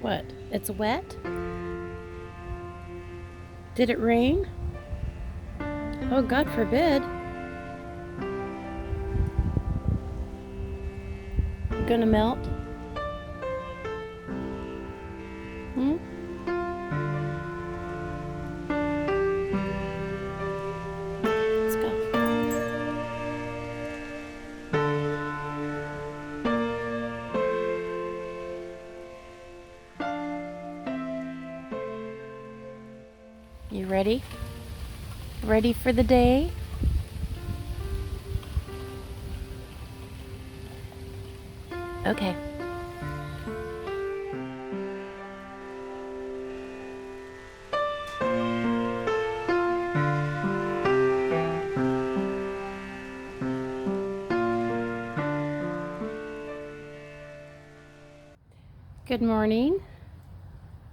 What? It's wet? Did it rain? Oh, God forbid. Gonna melt? Hmm? Let's go. You ready? Ready for the day? Okay. Good morning,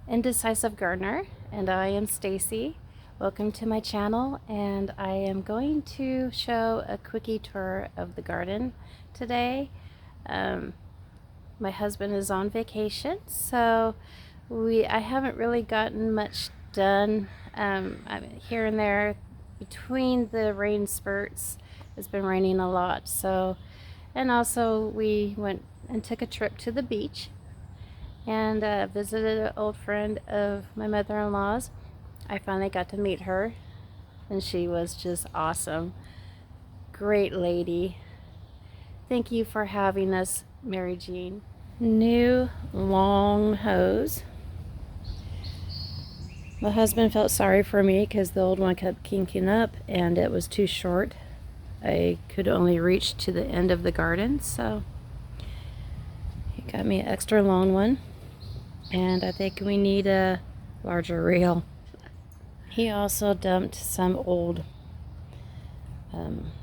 Indecisive Gardener, and I am Stacy. Welcome to my channel, and I am going to show a quickie tour of the garden today. My husband is on vacation, so I haven't really gotten much done. Here and there between the rain spurts. It's been raining a lot, so, and also we went and took a trip to the beach and visited an old friend of my mother-in-law's. I finally got to meet her, and she was just awesome. Great lady. Thank you for having us, Mary Jean. New long hose. My husband felt sorry for me because the old one kept kinking up and it was too short. I could only reach to the end of the garden, so he got me an extra long one. And I think we need a larger reel. He also dumped some old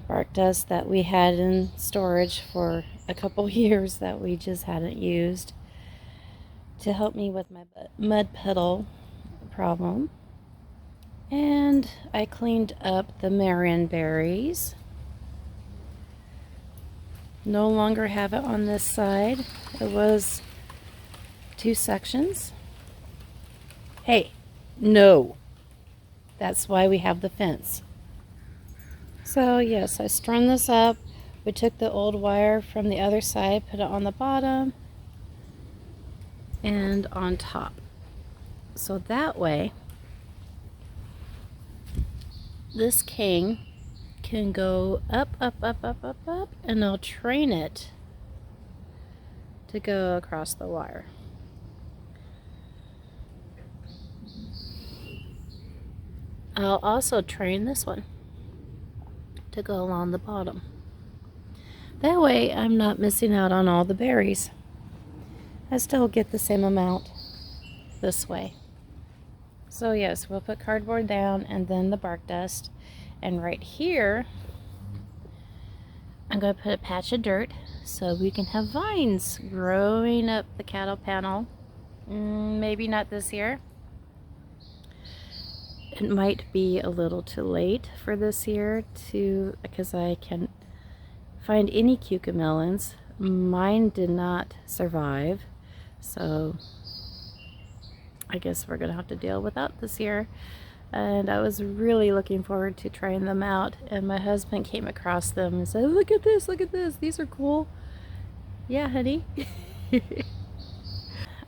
bark dust that we had in storage for a couple years that we just hadn't used to help me with my mud puddle problem. And I cleaned up the marionberries. No longer have it on this side. It was 2 sections. Hey, no. That's why we have the fence. So yes, I strung this up. We took the old wire from the other side, put it on the bottom and on top. So that way, this king can go up, up, up, up, up, up, and I'll train it to go across the wire. I'll also train this one to go along the bottom. That way I'm not missing out on all the berries. I still get the same amount this way. So yes, we'll put cardboard down and then the bark dust. And right here, I'm going to put a patch of dirt so we can have vines growing up the cattle panel. Maybe not this year. It might be a little too late for this year because I can't find any cucamelons. Mine did not survive, so I guess we're gonna have to deal with that this year. And I was really looking forward to trying them out, and my husband came across them and said, look at this, these are cool. Yeah, honey.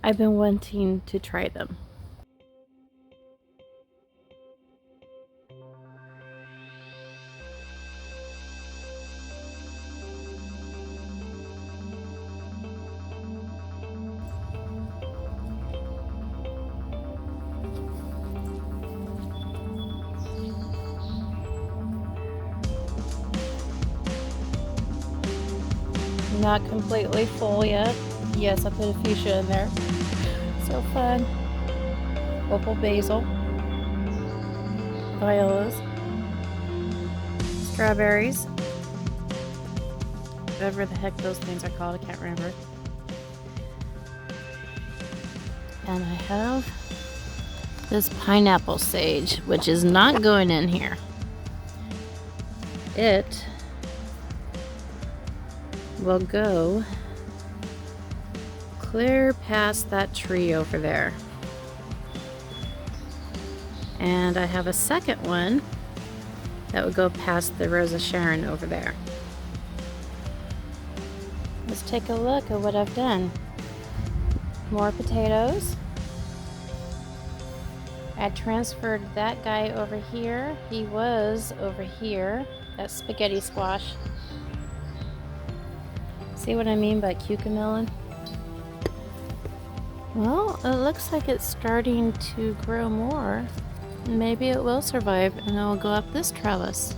I've been wanting to try them. Not completely full yet. Yes, I put a fuchsia in there. So fun. Opal basil. Violas. Strawberries. Whatever the heck those things are called, I can't remember. And I have this pineapple sage, which is not going in here. It will go clear past that tree over there. And I have a second one that would go past the Rose of Sharon over there. Let's take a look at what I've done. More potatoes. I transferred that guy over here. He was over here. That spaghetti squash. See what I mean by cucamelon? Well, it looks like it's starting to grow more. Maybe it will survive and it will go up this trellis.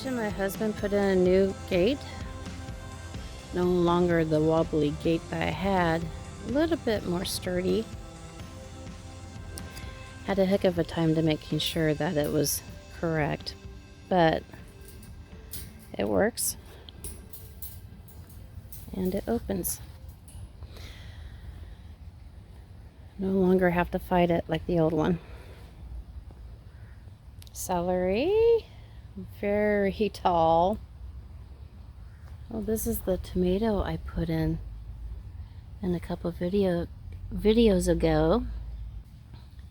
My husband put in a new gate. No longer the wobbly gate that I had. A little bit more sturdy. Had a heck of a time to making sure that it was correct, but it works and it opens. No longer have to fight it like the old one. Celery. Very tall. Well, this is the tomato I put in a couple videos ago.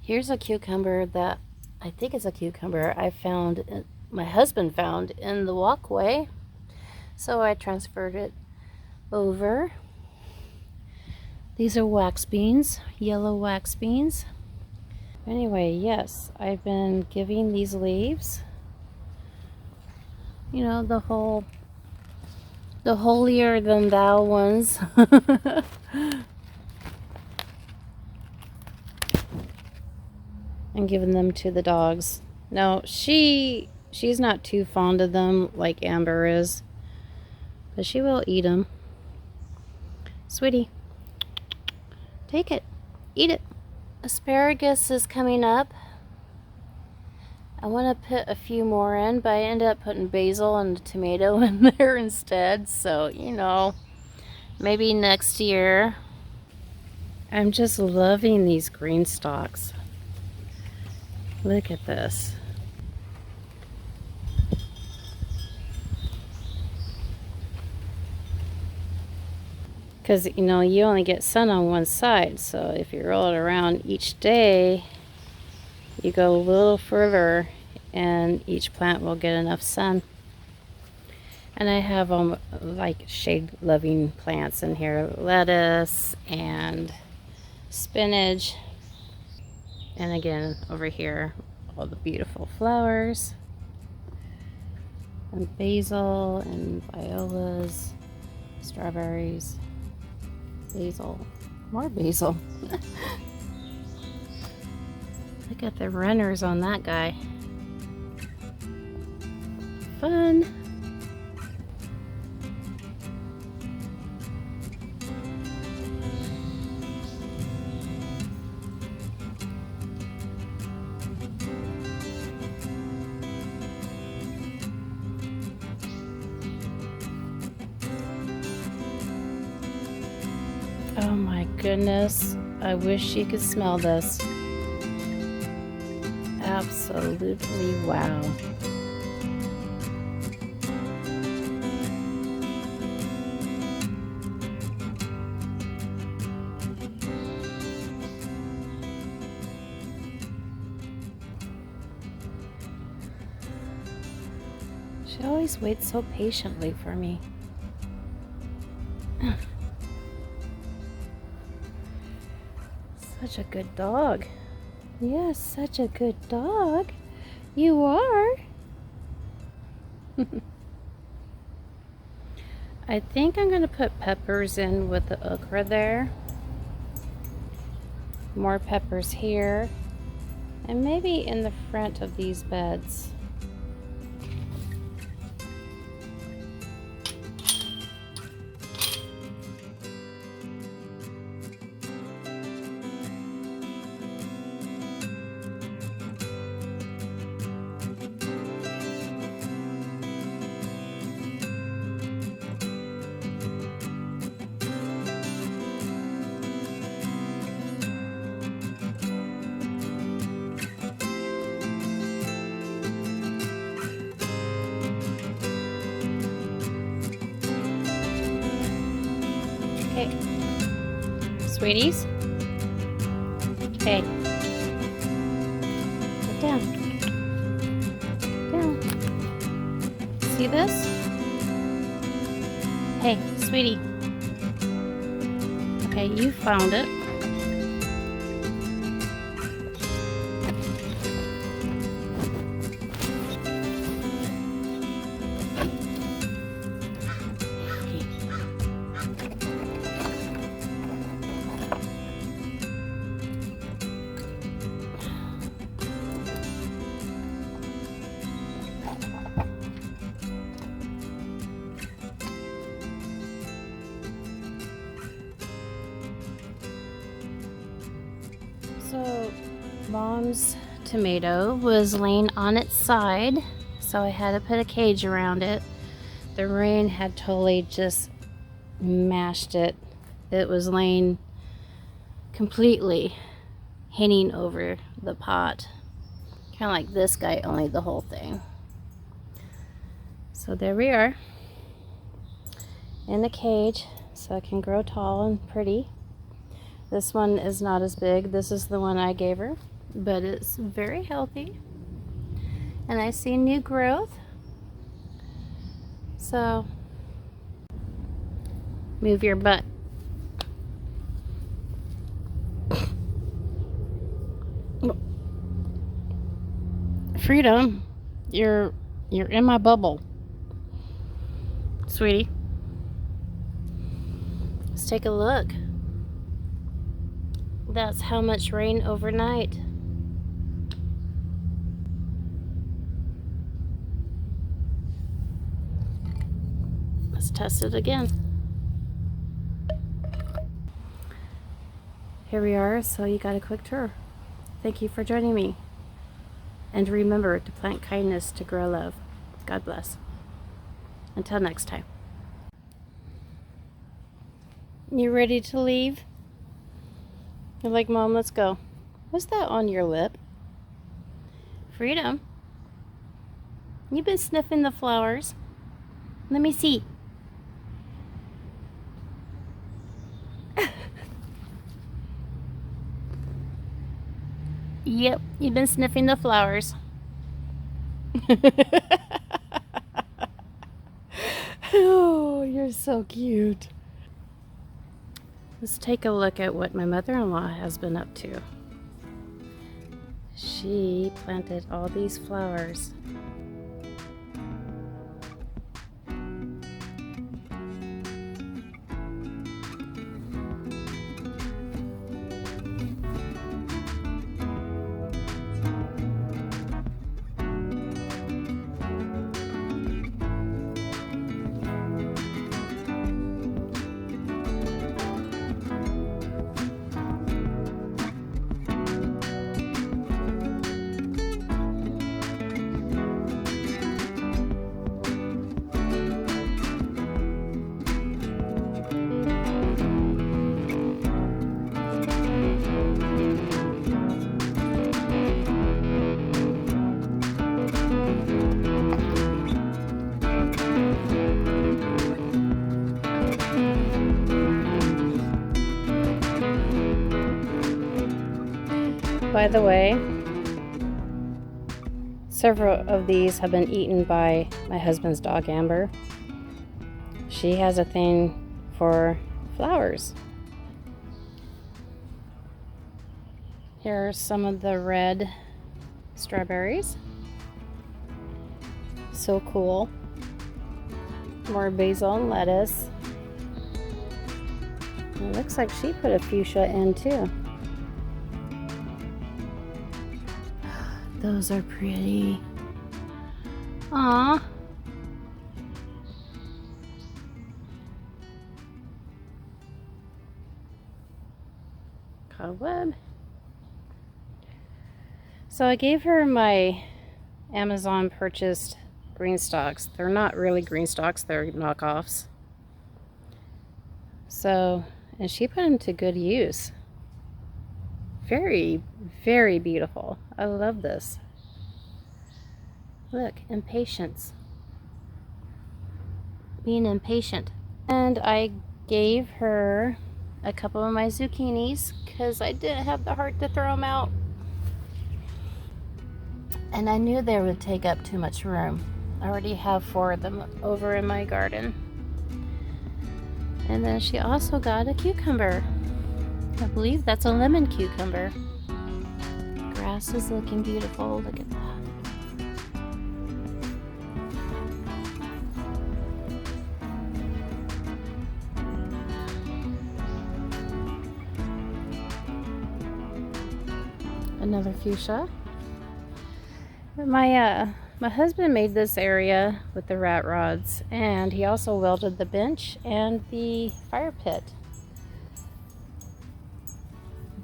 Here's a cucumber that I think is a cucumber I found, my husband found in the walkway. So I transferred it over. These are wax beans, yellow wax beans. Anyway, yes, I've been giving these leaves, you know, the holier than thou ones. And giving them to the dogs. Now, she's not too fond of them like Amber is, but she will eat them. Sweetie, take it, eat it. Asparagus is coming up. I want to put a few more in, but I ended up putting basil and a tomato in there instead. So, you know, maybe next year. I'm just loving these green stalks. Look at this. Because, you know, you only get sun on one side. So if you roll it around each day, you go a little further and each plant will get enough sun. And I have like shade loving plants in here. Lettuce and spinach. And again, over here, all the beautiful flowers. And basil and violas, strawberries, basil, more basil. Look at the runners on that guy. Fun. Oh my goodness. I wish you could smell this. Absolutely wow. She always waits so patiently for me. Such a good dog. Yes, such a good dog. You are. I think I'm going to put peppers in with the okra there. More peppers here. And maybe in the front of these beds. Okay, sweeties. Hey, get down. Down. See this? Hey, sweetie. Okay, you found it. So, Mom's tomato was laying on its side, so I had to put a cage around it. The rain had totally just mashed it. It was laying completely hanging over the pot. Kind of like this guy, only the whole thing. So there we are in the cage, so it can grow tall and pretty. This one is not as big. This is the one I gave her, but it's very healthy. And I see new growth. So, move your butt. Freedom, you're in my bubble. Sweetie. Let's take a look. That's how much rain overnight. Let's test it again. Here we are, so you got a quick tour. Thank you for joining me. And remember to plant kindness to grow love. God bless. Until next time. You ready to leave? You're like, Mom, let's go. What's that on your lip? Freedom. You've been sniffing the flowers. Let me see. Yep, you've been sniffing the flowers. Oh, you're so cute. Let's take a look at what my mother-in-law has been up to. She planted all these flowers. by the way, several of these have been eaten by my husband's dog, Amber. She has a thing for flowers. Here are some of the red strawberries. So cool. More basil and lettuce. It looks like she put a fuchsia in too. Those are pretty. Aww. Cobweb. So I gave her my Amazon purchased green stalks. They're not really green stalks, they're knockoffs. So, and she put them to good use. Very, very beautiful. I love this. Look, impatience. Being impatient. And I gave her a couple of my zucchinis because I didn't have the heart to throw them out. And I knew they would take up too much room. I already have 4 of them over in my garden. And then she also got a cucumber. I believe that's a lemon cucumber. Grass is looking beautiful. Look at that. Another fuchsia. My husband made this area with the rat rods, and he also welded the bench and the fire pit.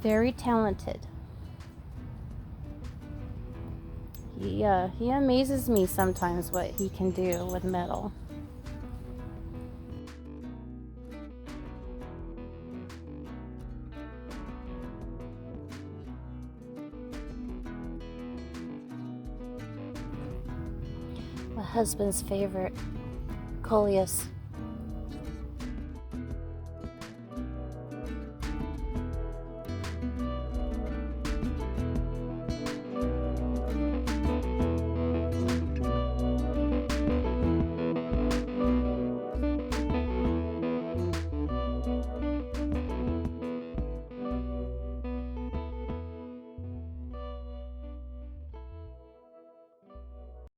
Very talented. He amazes me sometimes what he can do with metal. My husband's favorite, coleus.